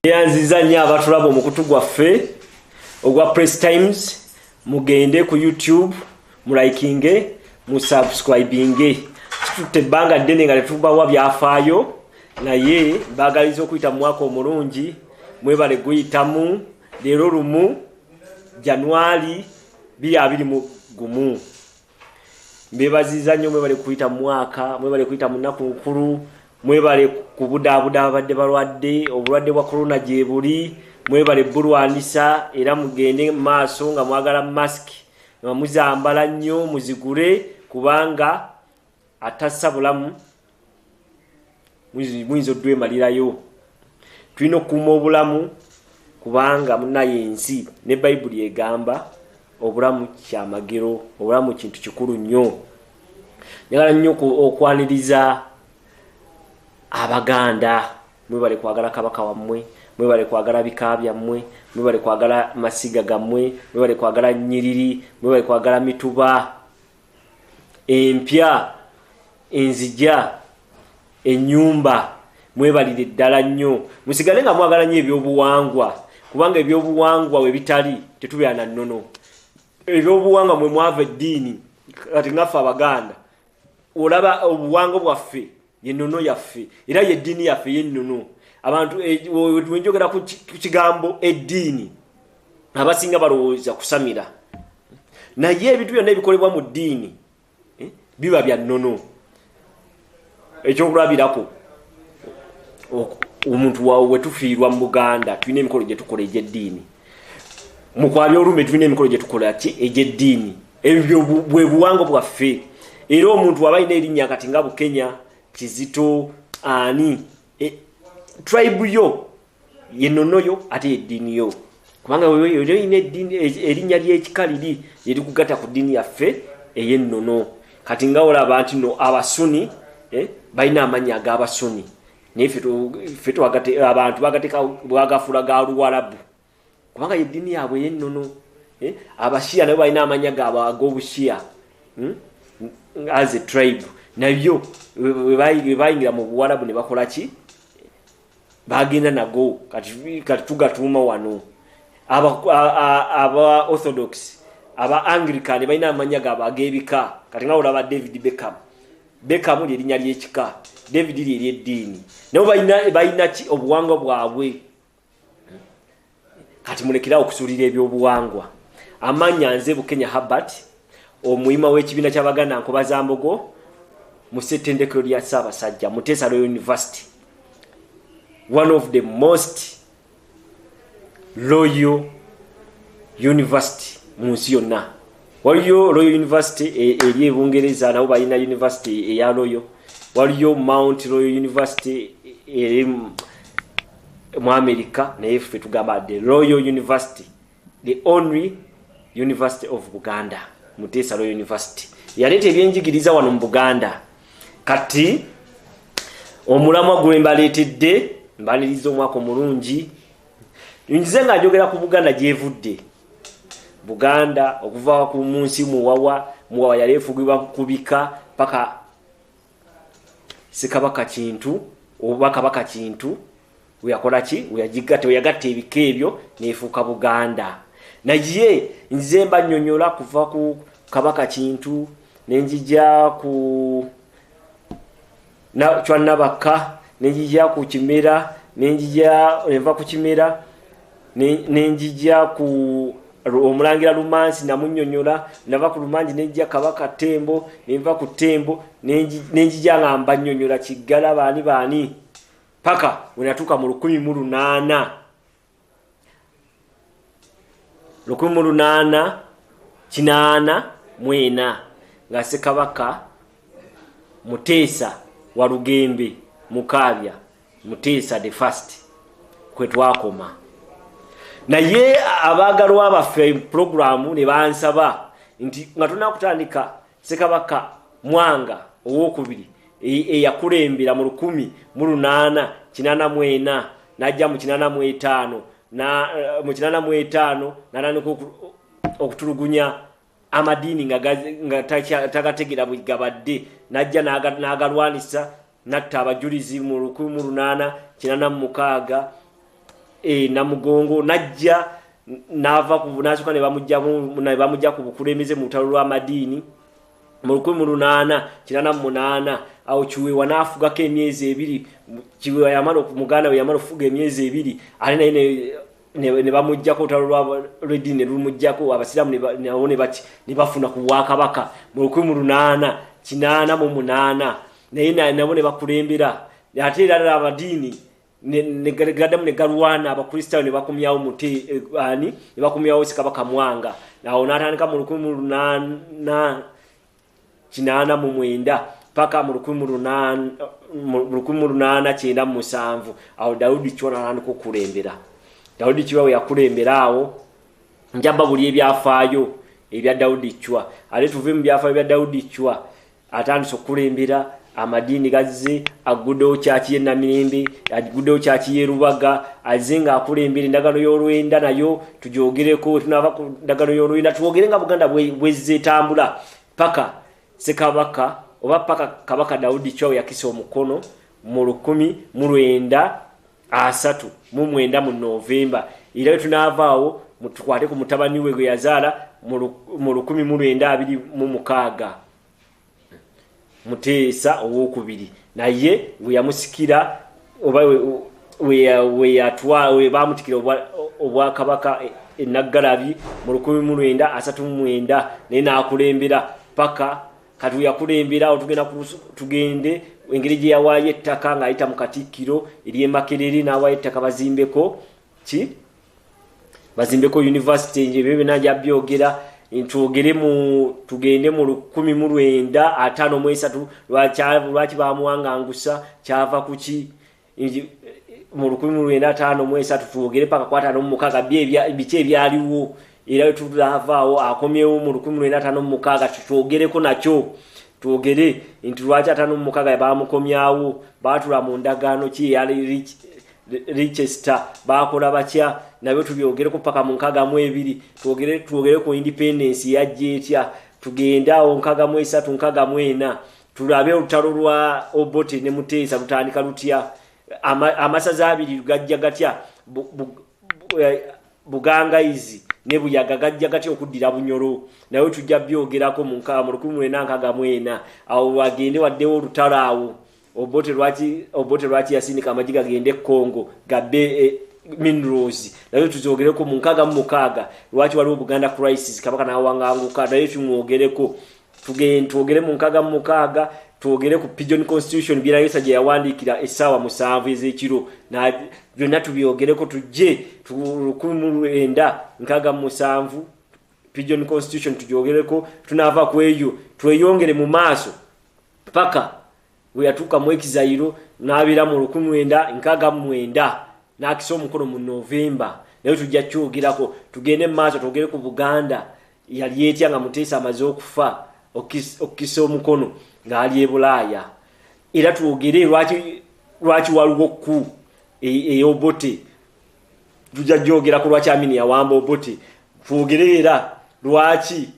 Yanziza nnyo abatulaba omukutu gwaffe ogwa Press Times, mugende ku YouTube mulayikinge musubscribinge. Tutte banga ddene nga tetubawa byafaayo naye mbagaliza okuyita mu mwaka omulungi mwebale guyitamu leero lumu January 2021. Mbebaziza nnyo mwebale kuyita mu mwaka, mwebale kuyita mu nnaku nkulu, mwebale kubudaabuda abadde balwadde obulwadde bwa corona gye buli, mwebale bulwanisa era mugende maaso nga mwagala mask nga muzambala nnyo muzigule kubanga atassa bulamu muyinza oddwemalirayo. Tulina okukuuma obulamu kubanga munaye ensi ne Bayibuli egamba obulamu kyamagero, obulamu kintu kikulu nnyo. Njagala nnyo okwaniriza Abaganda, mwebale kwagala kabaka wammwe, mwebale kwagala bika byammwe, mwebale kwagala masiga gammwe, mwebale kwagala nnyiriri, mwebale kwagala mituba empya, enzija, ennyumba, mwebalire ddala nnyo. Musigale nga mwagala nnyo ebyobuwangwa kubanga ebyobuwangwa we bitali tetubeera na nnono. Ebyobuwangwa mwe mwava eddiini kati ngaffe Abaganda olaba obuwangwa bwaffe ye nnono yaffe era ye ddiini yaffe ye nnono. Abantu wenjogera ku kigambo eddiini abasinga balowooza kusamira naye ebintu byonna ebikolebwa mu ddiini biba bya nnono. Ekyokulabirako omuntu wawe wetufiirwa mu Buganda tulina emikolo gye tukola egy'eddiini. Mu kwabya Olume tulina emikolo gye tukola egy'eddiini. Ebyo bwe buwangwa bwaffe era omuntu waba alina erinnya kati nga Bukenya, Kizito, ani tribe yo ye nnono yo ate eddiini yo kubanga wewe olina eddiini erinnya ly'ekikaliri yeri kugatta ku ddiini yaffe ey'ennono. Kati nga olaba nti no Abasuni balina amannya ag'Abasuni naye ffe abantu bagateeka bwagafuula ga Luwarabu kubanga ye ddiini yaabwe ey'ennono. Abashiya nabo balina amannya gaabwe ag'Obushiya as a tribe nabyo we bayingira mu Buwarabu ne bakola ki bagenda nago kati tugatuuma wano. Aba Orthodox, aba Anglican balina amannya gaabwe ag'ebika kati nga olaba David Beckham ly'erinnya ly'ekika, David ly'eryeddiini. Nabo balina ki obuwangwa bwabwe. Kati mulekerawo okusuulira ebyobuwangwa. Amannya nze Bukenya Herbert, omuyima w'ekibiina ky'Abaganda Nkobazambogo mu ssettendekero lya Ssaabasajja Muteesa Royal University, one of the most loyal university mu nsi yonna. Waliyo Royal University eri e Bungereza nabo balina university eya Royal, waliyo Mount Royal University eri mu America naye ffe tugamba the Royal University, the only University of Buganda, Muteesa Royal University. Yaleeta ebyenjigiriza wano mu Buganda. Kati omulamwa gwe mbaleetedde mbaliriza omwaka omulungi. Nze nga njogera ku Buganda gyevudde. Buganda okuva ku munsi muwawa yali efugibwa kubika paka Ssekabaka Kintu oba Kabaka Kintu weyakola ki weyagatta ebika ebyo neefuuka Buganda. Naye nze mba nnyonnyola kuva ku Kabaka Kintu nenjija ku Chwannabaka nenjija ku Kimera nenva ku Kimera nenjija ku Omulangira Lumansi namunnyonnyola, nava ku Lumanji nenjija Kabaka Tembo, nenva ku Tembo nenjija nga mba nnyonnyola Kiggala baani paka wenatuuka mu 1884 nga Ssekabaka Muteesa wa Lugembe Mukaabya Muteesa the first kwe twakoma. Naye abaagalwa baffe programu ne bansaba nti nga tunakutandika Ssekabaka Mwanga owokubiri eyakulembera mu 1884 najja mu 85 mu 85 natandika okutulugunya amadiini nga tagategera bwigabadde najja n'agalwanisa natta abajulizi mu 1886 Namugongo najja nava kuvunazuka ne bamujja ku bukulembeze mu lutalo lw'amadini mu 1888 awo Kiweewa n'afugako emyezi 2 Kiweewa yamala Muganda we yamala okufuga emyezi 2 ali ne bamujjako lutalo lw'edini lumujjako abasiraamu ne bati ne bafuna ku Bwakabaka mu 1888 naye nabo ne bakulembera ate era abadini ne gadamu ne galwana abakristaayo ne bakumyawo muti ani ne bakumyawo Kabaka Mwanga nawo natandika mu 1889 paka mu 1897 awo Daudi Chwa n'atandika okulembera. Daudi Chwa yakulembera awo njamba buli ebyafaayo ebya Daudi Chwa ate tuve mu byafaayo bya Daudi Chwa atandise okulembera amadini gazze agudo church ye Namirembe agudo church ye Rubaga azinga akulembera endagano y'olwenda nayo tujogereko tunava ku ndagano y'olwenda tuogere nga Buganda bwezze tambula paka Ssekabaka oba paka Kabaka Daudi Chwa yakisa omukono mu 1939 mu November era tunavaawo tukwate ku mutabani we gwe yazaala mu 1926 Muteesa owokubiri naye we yamusikira oba we yatwa we bamutikira obwa Kabaka Naggalabi mu 1939 naye n'akulembera paka katu yakulembera tugende engeri gye yawaayo ettaka ng'ayita mu Katikkiro ery'Emakerere n'awaayo ettaka bazimbeko university ebyo byonna byogera tugende mu 1953 lwaki bamuwangangusa kyava kuki mu 1953 tuogere paka kwa 56 biki ebyaliwo era tulavaawo akomyewo mu 1956 tuogereko nakyo tuogere nti lwaki 56 bamukomyawo batula mu ndagaano ki yali Leicester bakola batya nabyo tubyogereko paka mu 62 tuogere ku independence ya jetya tugenda awo 63 tulabe olutalo lwa Obote ne Muteesa lutandika lutya amasaza abiri gajja gatya Bugangayizi ne Buyaga gajja gatya okuddira Bunyoro nayo tujja byogerako mu 1964 awo wagende waddewo olutalo awo Obote lwaki yasindika amajiga gende Kongo gabe minerals nayo tuzogereko mu 66 lwaki waliwo Buganda crisis Kabaka nawanganguka nayo tumwogereko tuogere mu 66 tuogere ku Pigeon Constitution bila yesa je yawandikira esawa 7 ezekiro na byonna tubyogereko tujje 1967 Pigeon Constitution tujogereko tunava kweyo tweyongere mu maaso paka we yatuka mu Exile nabira mu 1969 nakisa omukono mu November nayo tujja kyogirako tugende maaso tugere ku Buganda yali yetya nga Muteesa amaze okufa okisa omukono ng'ali Bulaaya era tuogere lwaki waliwo ku Obote tujja jogera ku lwaki Amini yawamba Obote tuogere era lwaki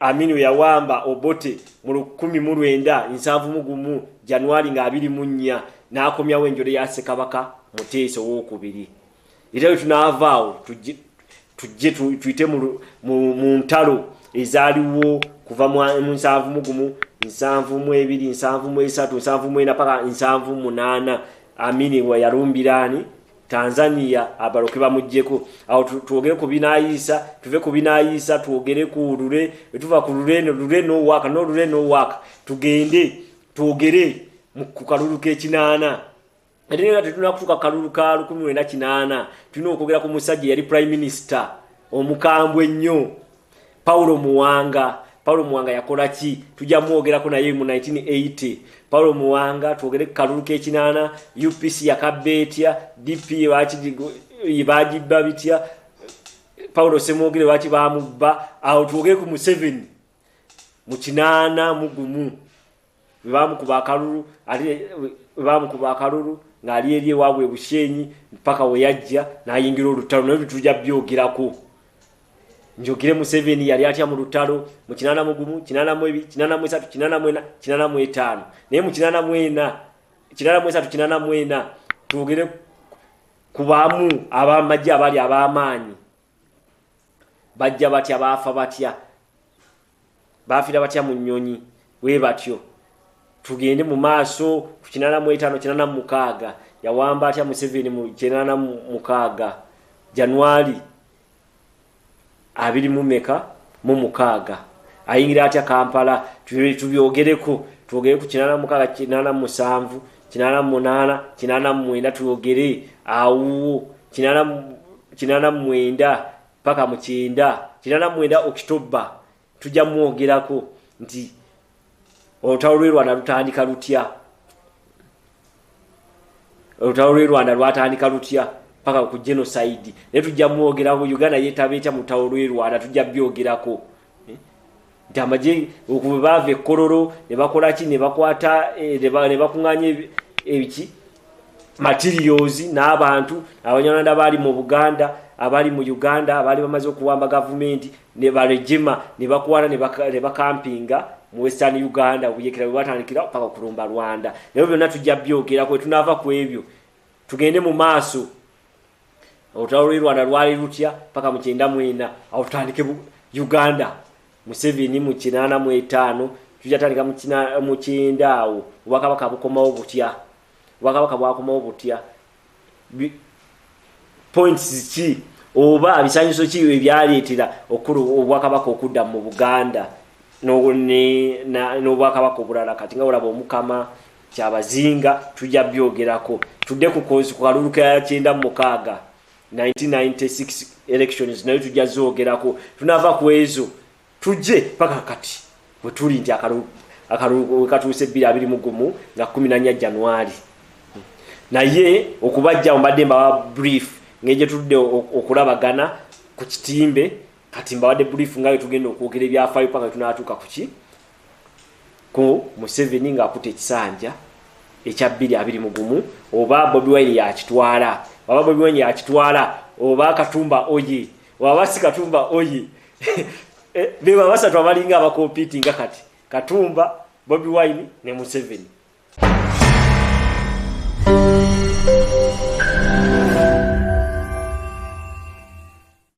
Amini yawamba Obote mu 1971 January nga 24 n'akomyawo enjole ya Ssekabaka Muteesa owokubiri era tunavaawo tujje tuite mu ntalo ezaaliwo kuva mu 71 72 73 74 paka 78 Amini we yalumbirani Tanzania abaloke bamujjeko awo tuogere ku binayisa tuve ku binayisa tuogere ku lule tuva ku lule no waka tugende tuogere ku kalulu k'ekinana era tetuna kutuka kalulu ka 1908 tulina okwogera ku musajja yali prime minister omukambwe ennyo Paulo Muwanga yakola ki tujja muogerako naye mu 1980 Paulo Muwanga tuogere kalulu k'ekinana UPC yakabetya DP bagiba bitya Paulo Semwogere waki bamubba awo tuogere ku Museveni mu 8 bamukuba akalulu ngali eri wabwe Bushenyi mpaka we yajja nayingira olutalo nayo tujja byogerako njogire Museveni yali atya mu lutalo mu 81 82 83 84 85 naye mu 84 tuogere kubamu abamajja abali abamanyi bajja batya bafa batya bafira batya mu nnyonyi we batyo tugende mu maaso ku 85 yawamba atya Museveni mu 86 January 2006 ayingira atya Kampala tubyogereko twogere ku 86 87 89 tuyogere awo 89 paka mu 89 October tujja muogerako nti olutalo lwe Rwanda lutandika lutya olutalo lwe Rwanda lwatandika lutya paka ku genocide ne tujja muogerako Uganda yetabeta mu lutalo lwe Rwanda tujja byogerako ndamaje okubave kororo ne bakola ki ne bakwata ne bakunganye ebiki materials n'abantu abanyarwanda bali mu Buganda abali mu Uganda abali bamaze okuwamba government ne barejima ne bakwara ne bakampinga mu Western Uganda ubuyekera batandikira paka kulumba Rwanda lero byonna tujja byogera kwe tunava ku ebyo tugende mu maaso olutalo lwe Rwanda lwali lutya paka mu 94 awutandike Uganda Museveni mu 85 tujja tandika mu 9 awo Obwakabaka bukomawo butya Obwakabaka bwakomawo butya points ki oba bisanyiso ki ebyaleetera okulu Obwakabaka okudda mu Buganda n'Obwakabaka obulala kati nga olaba Omukama kyabazinga tujja byogerako tudde ku kalulu ka 96 1996 elections nayo tujja zoogerako tunava ku ezo tujje paka kati bwe tuli nti akalu katuuse 2021 nga 14 January naye okubajja mbadde mba brief ngeje tudde okulabagana ku kitimbe kati mbadde brief ngayo tugenda okwogera ebyafaayo paka tunatuuka kuki ko Museveni nga akute ekisanja ekya 2021 oba Bobi Wine yakitwala baba Bobi Wine yakitwala oba Katumba oye oba si Katumba oye beba basatu abalinga abacompeting kati Katumba Bobi Wine ne Museveni